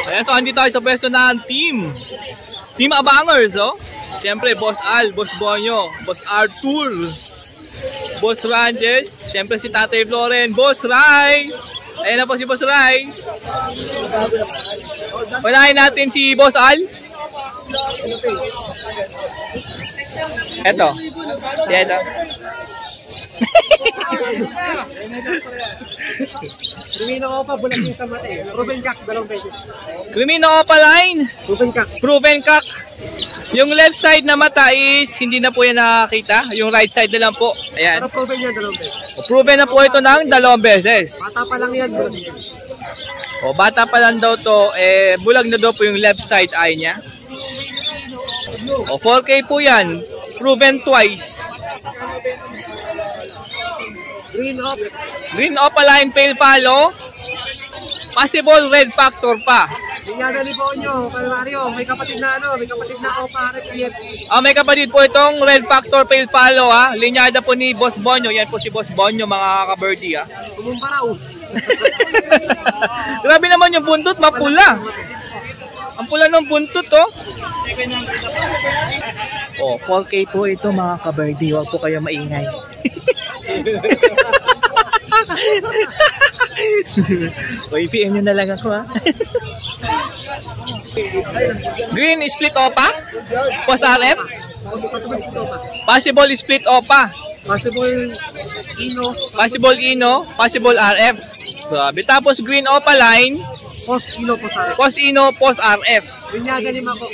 Ayan, so andito tayo sa pwesto ng Team Abangers, oh. Siyempre, Boss Al, Boss Bonyo, Boss Arthur, Boss Ranges, siyempre si Tatay Floren, Boss Rai. Ayan na po si Boss Rai. Unahin natin si Boss Al. Eto. Eto. Crimino Opa, bulag yung sa mata eh. Proven Kak, 2 beses. Crimino Opa line. Proven Kak. Proven Kak. Yung left side na mata is hindi na po yan nakakita. Yung right side na lang po. Ayan. Pero proven yan 2 beses. Proven na po ito ng 2 beses. Bata pa lang yan, bulag yan. O, bata pa lang daw to. Eh, bulag na daw po yung left side eye niya. O, 4K po yan. Proven twice. Green Opa line, pale follow. Possible red factor pa. Linyada ni Bonyo, kay Mario, may kapatid na Opa, May kapatid po itong red factor pale follow, ha. Linyada po ni Boss Bonyo. Yan po si Boss Bonyo, mga ka-birdie, ha. Tumumparaw. Grabe naman yung buntot, mapula. Ang pula ng buntot, oh. Oh, 4K po ito, mga ka-birdie. Huwag po kayo maingay. O, ipiin nyo na lang ako, ha. Green split opa? Boss RF? Possible split opa? Possible Ino. Possible Ino? Possible RF? Grabe. Tapos green opa line? Post Ino, Post RF. Post Ino, Post RF. Linyada ni Mako.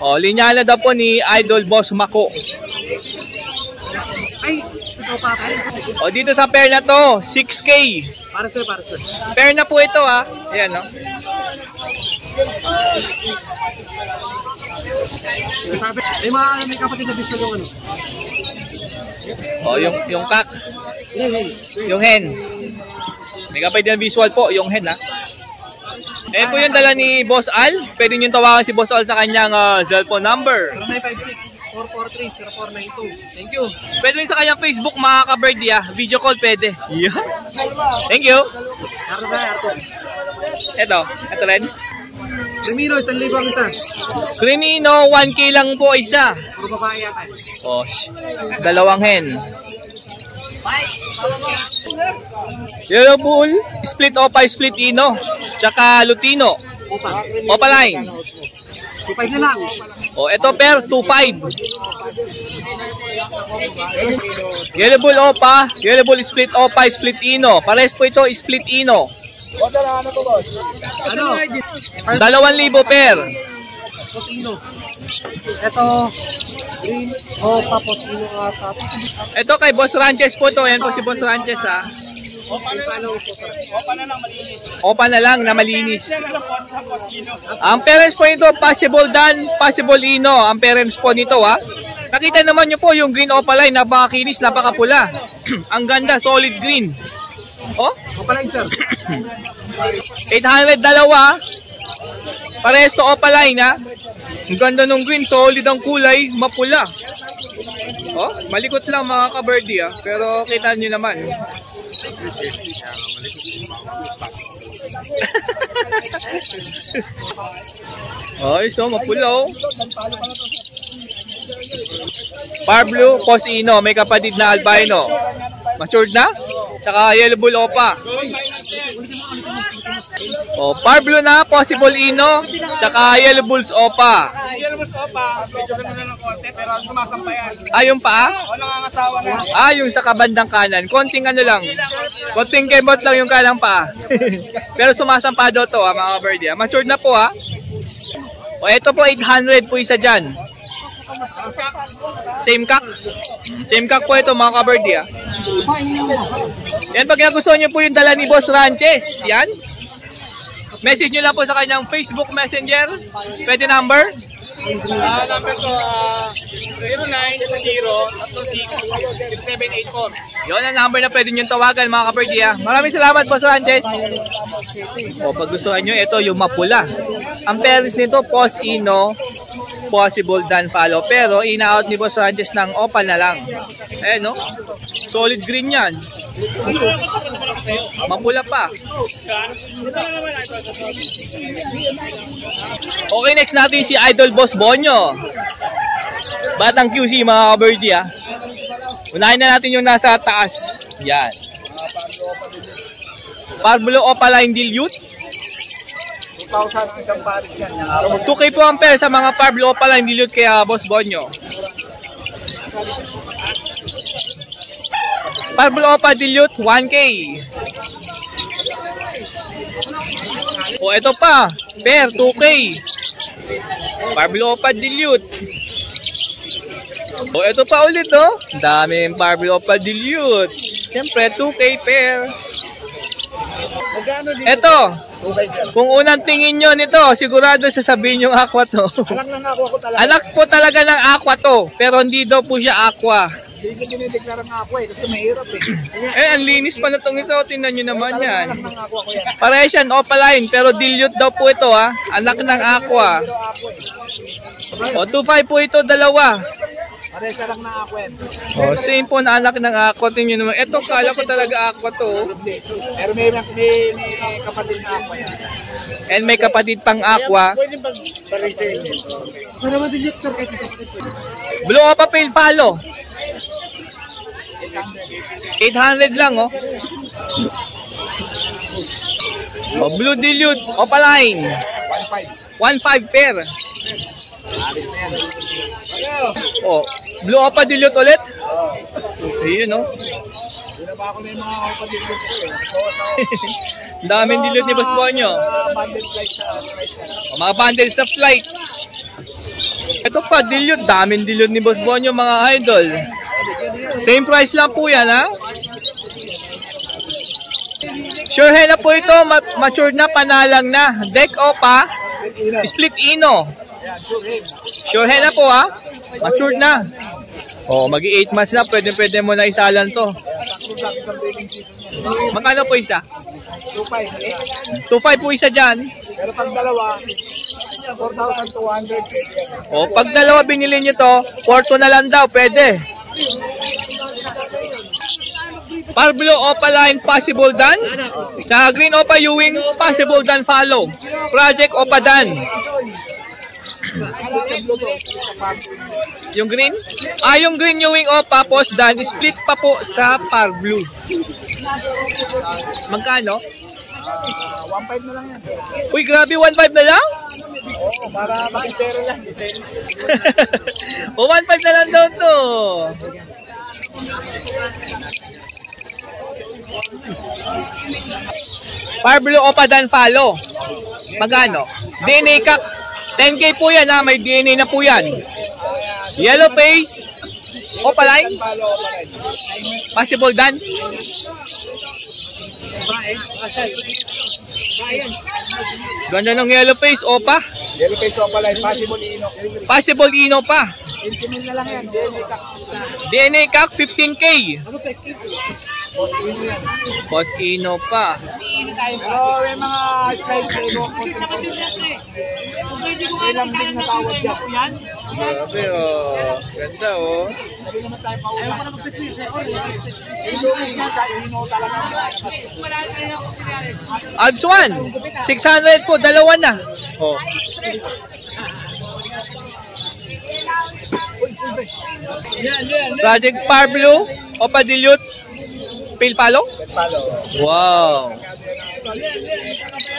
O, linyada daw po ni Idol Boss Mako. Ay, ito pa. O, dito sa pair na to, 6K. Para sa'yo. Pair na po ito, ha. Ayan, no. Sabi, may kapatid na bisto yung ano. O, yung kak. Yung hen. May kapatid na visual po, yung hen, ha. Ayan po yung dala ni Boss Al. Pwede nyo tawagan si Boss Al sa kanyang cellphone number. 0956-443-0492. Thank you. Pwede rin sa kanyang Facebook, mga ka-birdie, ha. Video call pwede. Yeah. Thank you. Ito rin. Crimino, 1,000 ang isa. Crimino, 1K lang po isa. Puro babae yata. O, 2 hen. Yellow Bull, split Opa, split Ino, tsaka Lutino. Opa line. 2.5 na lang. O, ito pair, 2.5. Yellow Bull Opa, Yellow Bull split Opa, split Ino. Pares po ito, split Ino. Ano? 2,000 pair. Posino. Ito, Green Opa, Posino ata. Ito kay Boss Ranches po to. Yan po si Boss Ranches, ha. Opa na lang na malinis. Ang parents po nito, possible Dan, possible Ino. Ang parents po nito, ha. Nakita naman nyo po yung green Opa line, napakakinis, napakapula. Ang ganda, solid green. Oh? Opa line, sir. 800 dalawa. Parehas to Opa line, ha. Ang ganda ng green, solid ang kulay, mapula. Oh, malikot lang mga ka-birdie, ha. Pero kita nyo naman. Ay, so mapula, oh. Parblu, Posino, may kapatid na albino. Matured na? Tsaka Yellow Bull Opa. O, Parblu na, possible Ino, tsaka Yellow Bulls Opa. Yellow Bulls Opa, medyo gano'n na ng konti, pero sumasampayan. Ah, yung paa? O, nangangasawa na. Ah, yung sa kabandang kanan. Konting ano lang. Konting kemot lang yung kalang paa. Pero sumasampa daw to, mga ka-birdie. Matured na po, ha. O, ito po, 800 po isa dyan. Same cock. Same cock po ito, mga ka-birdie, ha. Yan, pag nagustuhan nyo po yung dala ni Boss Ranches, yan. Message nyo lang po sa kanyang Facebook Messenger. Pwede number? Number ko, 09-36-6784. Yun ang number na pwede nyo tawagan, mga ka-birdie, ha. Maraming salamat, Boss Ranches. O, pag gustuhan nyo, ito yung mapula. Ang parents nito, Post Ino, possible Dan follow. Pero, ina-out ni Boss Ranches ng Opal na lang. Eh, no? Solid green yan. Mapula pa. Okay, next natin si Idol Boss Bonyo. Batang QC mga ka-birdie ah. Unahin na natin yung nasa taas. Yan. Parblo Opaline Dilute. 2,000 isang pares yan. 2K po ang pair sa mga Parblo Opaline Dilute kaya Boss Bonyo. Parblo Opa Dilute 1K. O ito pa, pair 2K. Parblo Opa Dilute. O ito pa ulit oh. Daming Parblo Opa Dilute. Siyempre 2K pair. Ito, kung unang tingin nyo nito, sigurado sasabihin yung aqua to. Anak ng aqua ko talaga. Anak po talaga ng aqua to, pero hindi daw po siya aqua. Hindi ko dinideklara ng aqua kasi mahirap Ang linis pa na itong isa. Tingnan nyo naman yan. Anak ng aqua ko yan. Parehas yan, opaline, pero dilute daw po ito ha. Anak ng aqua. O, 2.5 po ito, dalawa. Parehas anak ng aqua yan. O, same po na anak ng aqua. Tingnan nyo naman. Ito, kala ko talaga aqua to. Pero may kapatid na aqua yan. And may kapatid pang aqua. Pwede bang pa-return yun? Saan naman din yun, sir? Kahit kapatid pwede. Blue Opa Pale Palo. 800 lang oh. O, Blue Dilute Opaline 1.5 pair. O, Blue Opa Dilute ulit. Ayun oh. Binaba ko na yung mga kapatid ko. Daming dilute ni Boss Bonyo. Bundle flight sa flight. O, mga bundle sa flight. Ito pa dilute. Daming dilute ni Boss Bonyo mga idol. Same price lang po yan ha. Sure head na po ito. Matured na, panalang na. Deck Opa Split Ino. Sure head na po ha. Matured na. O, magi 8 months na. Pwede mo na isalan to. Magkano po isa? 2.5 po isa dyan. Pero pag dalawa 4,200. O, pag dalawa binili nyo to, 4 na lang daw. Pwede. Parblo Opaline Possible Dan. Sa Green Opa Ewing Possible Dan follow. Project Opa Dan. Yung green? Yung Green Ewing Opa Post Dan split pa po sa Parblo. Magkano? 1.5 na lang yan. Uy, grabe 1.5 na lang? Oo, para makipera lang. O 1.5 na lang daw to. Parblo Opa Dan follow. Magkano? DNA Cup 10K po yan ha. May DNA na po yan. Yellow face Opaline Possible Dan. Ganda ng yellow face Opa. Yellow face Opa line, possible ino. Possible Ino pa. Intimate na lang yan, DNA Cup. DNA Cup 15K. Ano sa Post ino yan. Boss Ino pa. Pero may mga slide sa ibang may lambing na tawad dyan. Grabe oh. Ganda oh. Sabi naman tayo pa ayaw ko na mag-success. Ino sa ino talaga. Odds 1. 600 po. Dalawa na. Oh. Project Parblo Opa Dilute Pale Palo? Wow.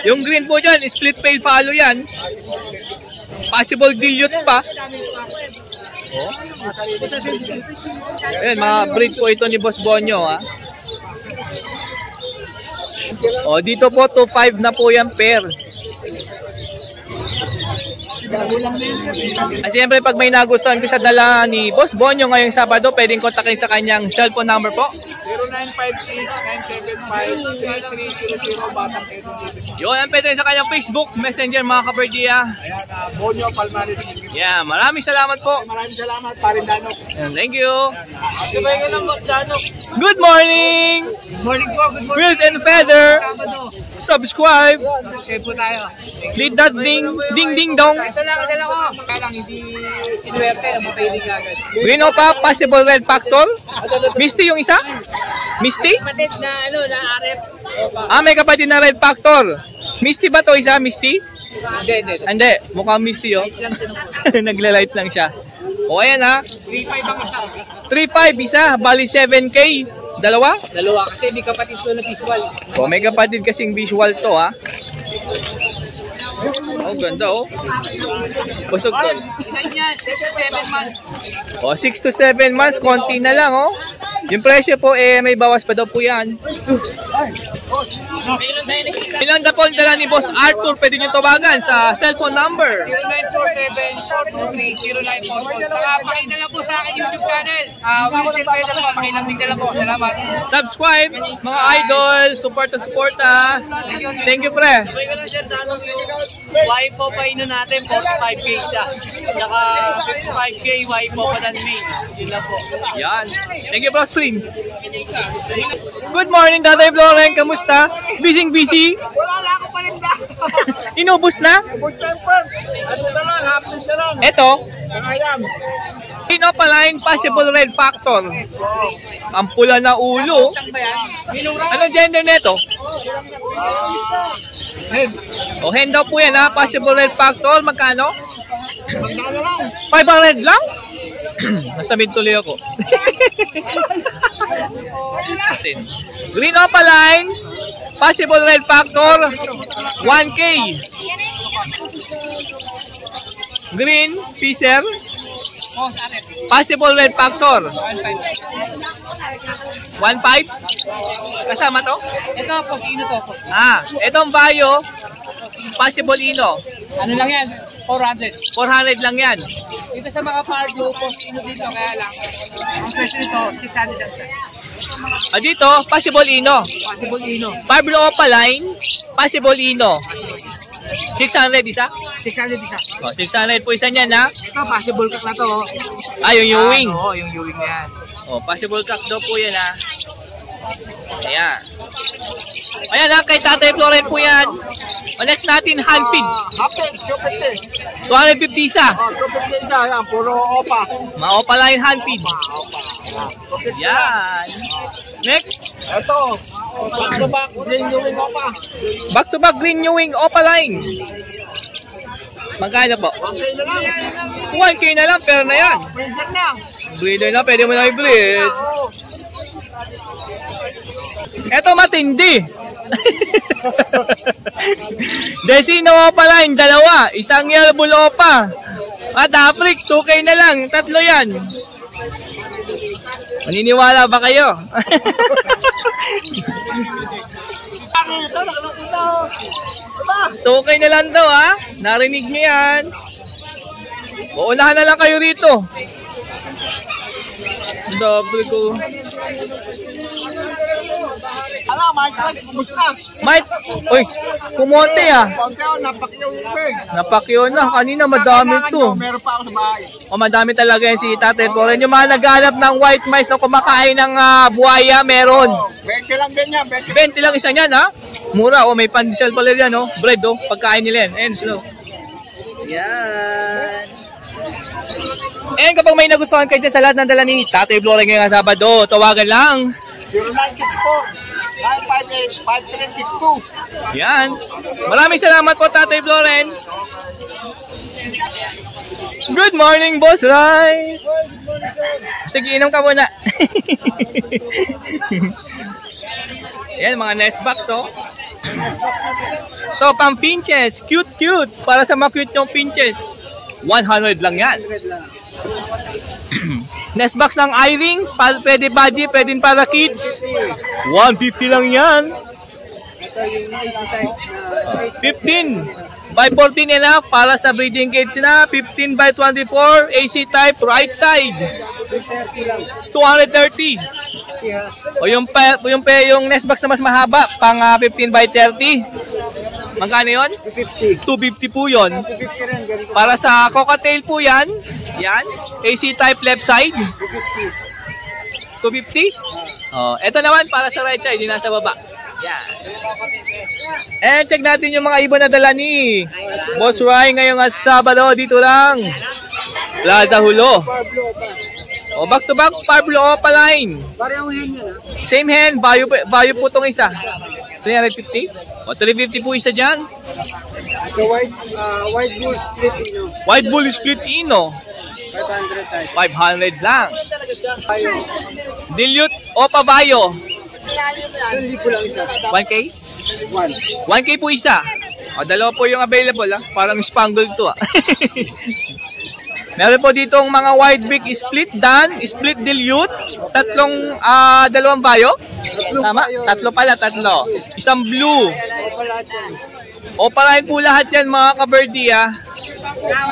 Yung green po dyan, split pale palo yan. Possible dilute pa. Oh. Ayan, mga breed po ito ni Boss Bonyo ha. O, dito po 2.5 na po yan pair. At siyempre pag may nagustuhan ko sa dala ni Boss Bonyo ngayong Sabado, pwedeng kontakin sa kanyang cellphone number po. 0956-975-3300 Batang Quezon City. Yun, ang pwede sa kanyang Facebook Messenger mga kaberdiya. Ayan, Bonyo Palmares. Yeah, maraming salamat po. Maraming salamat, Parindanok. Thank you. Sabay ka lang, Boss Danok. Good morning. Good morning po, good morning. Wheels and Feather. Subscribe. Okay po tayo. Click that ding ding dong. Ito lang, ko. Kaya lang, hindi sinuwerte, matay din agad. Green Opa, Possible Red Factor. Misty yung isa? Misty? Kapatid na ano, na RF. Ah, may kapatid na Red Factor. Misty ba to isa? Misty? Hindi. Hindi, mukhang Misty oh. Nagla-light lang siya. O ayan ha. 3.5 ang isa. 3.5 isa, bali 7K. Dalawa? Dalawa kasi di kapatid ko na visual. O may kapatid kasing visual to ha. Oh, ganda oh. Busog to. Isa niya, 6 to 7 months. O 6 to 7 months, konti na lang oh. Yung presyo po eh may bawas pa daw po yan. Mayroon tayo nakita. Ilan na po ang dala ni Boss Arthur? Pwede nyo tawagan sa cellphone number. 0947-423-0944. Saka pakita lang po sa akin YouTube channel. Wilson Pedro po, pakilambing na lang po. Salamat. Subscribe, mga idol. Support. Thank you, pre. Okay ko lang sir, tanong yung Y po pa ino natin, 45K isa. Saka 55K Y po pa dan main. Yun lang po. Yan. Thank you, Boss Prince. Good morning, Tatay Floren. Kamusta? Busy? Wala na ako paninda. Inubos na? Good temper. Ano na lang, happy na lang. Eto, Kangayam. Pinopaline Possible Red Factor. Ang pula na ulo. Anong gender neto? Head. O, hen daw po yan ha. Possible Red Factor. Magkano? Magkano lang. 500 lang? Nasa mid tuloy ako. Green Opaline, Possible Red Factor, 1K. Green Fisher, Possible Red Factor, 1.5. Kasama to? Ito, posino to. Ah, itong Bayo, Possible Ino. Ano lang yan? 400. 400 lang yan. Dito sa mga Pardo, posino dito, kaya lang. Ang presyo nito, 600 lang sir. Ah, dito, Possible Ino. Possible Ino. Pablo Opaline, Possible Ino. 600 isa? 600 isa. O, 600 po isa niyan ha. Ito, possible cock na to. Ah, yung Ewing. Oo, yung Ewing na yan. O, possible cock daw po yan ha. Ayan. Ayan ha, kay Tatay Floren po yan. O, next natin, handpid. Hapit, 250. 250 isa. 250 isa, yan. Puro opa. Mga Opaline handpid. Yan. Next, Ito, back to back, green Ewing opa. back to back Green Ewing Opaline. Magkano po? Okay na lang. 1K na lang, pero na yan. Breeder na. Breeder na, pwede mo na i-breed. Oo. Eto matindi. Desino Opaline, dalawa. Isang Yellow Opa. At Afrik, 2K na lang. Tatlo yan. Maniniwala ba kayo? Ito, nakalakita. Diba? 2K na lang daw ha. Narinig niyo yan. Uunahan na lang kayo rito. Double ko. Ala, Mike, kumusta? Mike, uy, kumonte ah. Konti ako, napakyaw yung bag. Napakyo na. Kanina madami to. Meron pa ako sa bahay. O madami talaga yan si Tatay Floren. Yung mga naghanap ng white mice na kumakain ng buhaya, meron. 20 lang din yan, 20 20. lang isa niyan ha. Mura. O may pandesal pala yan oh. Bread oh. Pagkain nila yan. Ayan slow. Yan. And kapag may nagustuhan kayo dyan sa lahat ng dala ni Tatay Floren ngayong Sabado, tawagan lang. 0964-958-5362. Yan. Maraming salamat po Tatay Floren. Good morning, Boss Rai. Sige, inom ka muna. Yan, mga nest box oh. So, pang pinches. Cute. Para sa mga cute yung pinches. 100 lang yan. Nest box ng i-ring. Pwede budgie, pwede para kids. 150 lang yan. 15 by 14 enough para sa breeding cage na. 15 by 24 AC type right side. 230. O yung nest box na mas mahaba pang 15 by 30. Magkano yun? 250 po yun. Para sa cocktail po yan. Yan. AC type left side. 250. Oh, ito naman para sa right side, yung nasa baba. Yan. And check natin yung mga ibon na dala ni Boss Rai ngayong Sabado dito lang. Plaza Hulo. O, back to back, Pablo Opaline. Parehong hen yun, Same hen, value po itong isa. 350. O, 350 po isa dyan. So, white bull split, White bull split ino. 500 tayo. 500 lang. Tayo. Dilute Opa Bayo. 1,000 lang isa. 1K? 1. 1K po isa. O, dalawa po yung available, ha. Parang spangled to, ha. Meron po ditong mga white beak split dan, split dilute, dalawang bayo. Tama? Tatlo pala, tatlo. Isang blue. Opaline po lahat yan, mga ka-birdie, ha.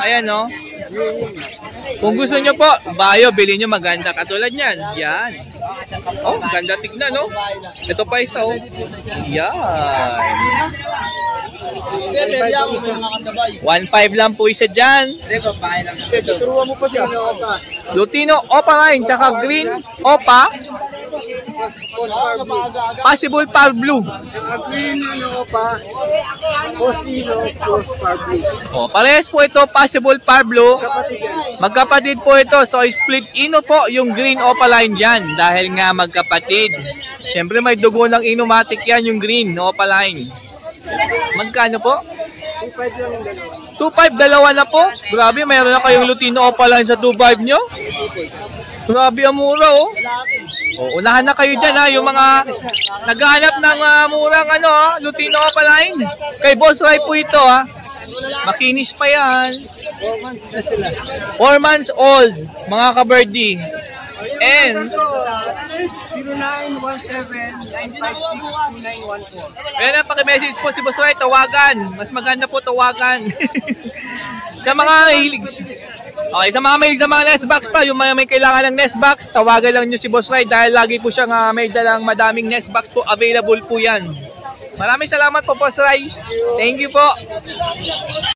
Ayan, no. Kung gusto nyo po, bayo, bilhin nyo maganda. Katulad yan. Yan. Oh, ganda tignan, no? Ito pa isa, oh. Yan. 1.5 lang po isa dyan. Turuan mo pa siya. Lutino Opaline, tsaka Green Opa. Possible Par Blue. Green pa. Osino, plus par blue. Oh, parehas po ito, Possible Par Blue. Kapatid yan. Magkapatid po ito. So, split ino po yung Green Opaline dyan. Dahil nga magkapatid. Siyempre may dugo ng Inomatic yan yung Green Opaline. Magkano po? 2.5 lang yung dalawa. 2.5, dalawa na po. Grabe, mayroon na kayong Lutino Opaline sa 2.5 nyo. Grabe, ang mura, oh. Oh, unahan na kayo dyan, ha. Yung mga naghahanap ng murang Lutino Opaline. Kay Boss Rai po ito, ha. Makinis pa yan. 4 months na sila. 4 months old, mga ka-birdie. And 0917-956-2914. ayan na, paki-message po si Boss Rai, tawagan. Mas maganda po tawagan. Sa mga hilig. Okay, sa mga mahilig sa mga nest box pa, yung mga may kailangan ng nest box, tawagan lang nyo si Boss Rai dahil lagi po siyang may dalang madaming nest box po, available po yan. Maraming salamat po, Boss Rai. Thank you po.